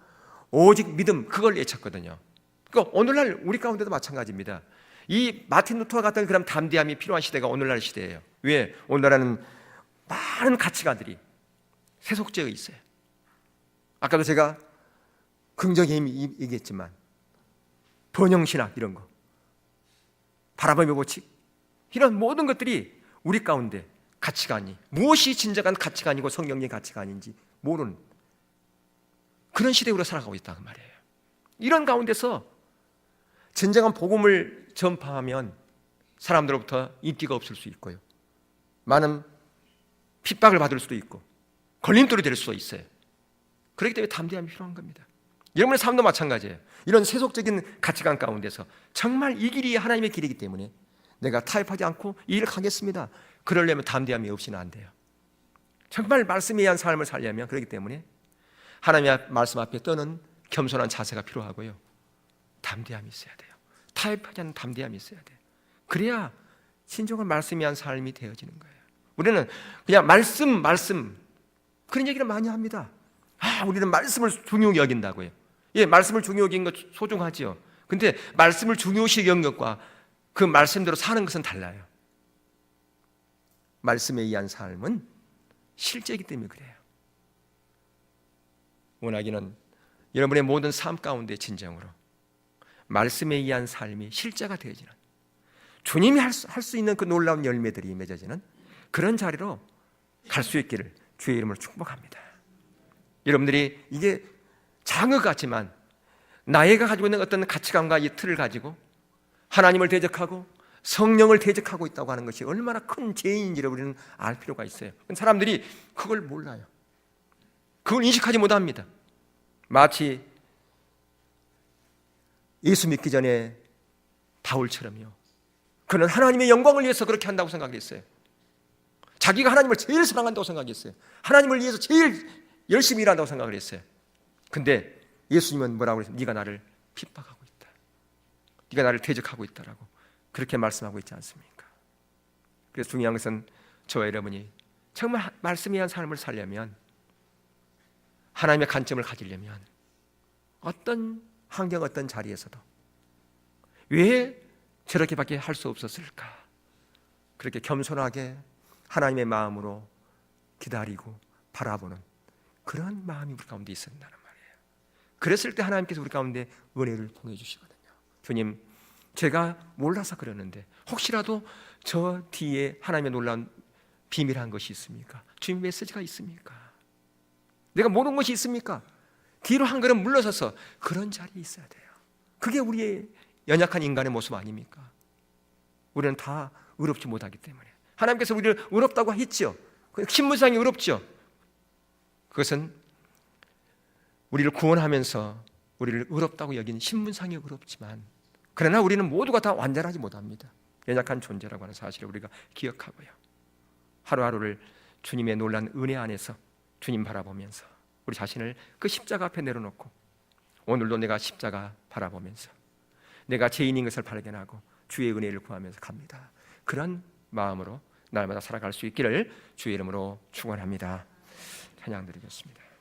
오직 믿음, 그걸 외쳤거든요. 그러니까 오늘날 우리 가운데도 마찬가지입니다. 이 마틴 루터와 같은 그런 담대함이 필요한 시대가 오늘날 시대예요. 왜? 오늘날은 많은 가치관들이 세속되어 있어요. 아까도 제가 긍정의 얘기했지만 번영신학 이런 거, 바라봄의 법칙, 이런 모든 것들이 우리 가운데 가치관이 무엇이 진정한 가치관이고 성경의 가치관인지 모르는 그런 시대로 살아가고 있다는 말이에요. 이런 가운데서 진정한 복음을 전파하면 사람들로부터 인기가 없을 수 있고요, 많은 핍박을 받을 수도 있고 걸림돌이 될 수도 있어요. 그렇기 때문에 담대함이 필요한 겁니다. 여러분의 삶도 마찬가지예요. 이런 세속적인 가치관 가운데서 정말 이 길이 하나님의 길이기 때문에 내가 타협하지 않고 이 일을 하겠습니다. 그러려면 담대함이 없이는 안 돼요. 정말 말씀에 의한 삶을 살려면 그렇기 때문에 하나님의 말씀 앞에 떠는 겸손한 자세가 필요하고요, 담대함이 있어야 돼요. 타협하지 않는 담대함이 있어야 돼요. 그래야 진정한 말씀에 의한 삶이 되어지는 거예요. 우리는 그냥 말씀 그런 얘기를 많이 합니다. 우리는 말씀을 중요히 여긴다고요. 예, 말씀을 중요히 여긴 것 소중하지요. 근데 말씀을 중요시 여긴 것과 그 말씀대로 사는 것은 달라요. 말씀에 의한 삶은 실제이기 때문에 그래요. 원하기는 여러분의 모든 삶 가운데 진정으로 말씀에 의한 삶이 실제가 되어지는, 주님이 할 수 있는 그 놀라운 열매들이 맺어지는 그런 자리로 갈 수 있기를 주의 이름으로 축복합니다. 여러분들이 이게 장어 같지만 나이가 가지고 있는 어떤 가치관과 이 틀을 가지고 하나님을 대적하고 성령을 대적하고 있다고 하는 것이 얼마나 큰 죄인인지를 우리는 알 필요가 있어요. 사람들이 그걸 몰라요. 그걸 인식하지 못합니다. 마치 예수 믿기 전에 바울처럼요, 그는 하나님의 영광을 위해서 그렇게 한다고 생각했어요. 자기가 하나님을 제일 사랑한다고 생각했어요. 하나님을 위해서 제일 열심히 일한다고 생각을 했어요. 근데 예수님은 뭐라고 그랬어요? 네가 나를 핍박하고 있다, 네가 나를 대적하고 있다라고 그렇게 말씀하고 있지 않습니까? 그래서 중요한 것은 저와 여러분이 정말 말씀에 의한 삶을 살려면, 하나님의 관점을 가지려면 어떤 환경, 어떤 자리에서도 왜 저렇게밖에 할 수 없었을까? 그렇게 겸손하게 하나님의 마음으로 기다리고 바라보는 그런 마음이 우리 가운데 있어야 한다는 말이에요. 그랬을 때 하나님께서 우리 가운데 은혜를 보내주시거든요. 주님, 제가 몰라서 그러는데 혹시라도 저 뒤에 하나님의 놀라운 비밀한 것이 있습니까? 주님 메시지가 있습니까? 내가 모르는 것이 있습니까? 뒤로 한 걸음 물러서서 그런 자리에 있어야 돼요. 그게 우리의 연약한 인간의 모습 아닙니까? 우리는 다 의롭지 못하기 때문에 하나님께서 우리를 의롭다고 했죠. 신분상이 의롭죠. 그것은 우리를 구원하면서 우리를 의롭다고 여긴 신분상이 의롭지만, 그러나 우리는 모두가 다 완전하지 못합니다. 연약한 존재라고 하는 사실을 우리가 기억하고요, 하루하루를 주님의 놀란 은혜 안에서 주님 바라보면서 우리 자신을 그 십자가 앞에 내려놓고, 오늘도 내가 십자가 바라보면서 내가 죄인인 것을 발견하고 주의 은혜를 구하면서 갑니다. 그런 마음으로 날마다 살아갈 수 있기를 주의 이름으로 축원합니다. 찬양 드리겠습니다.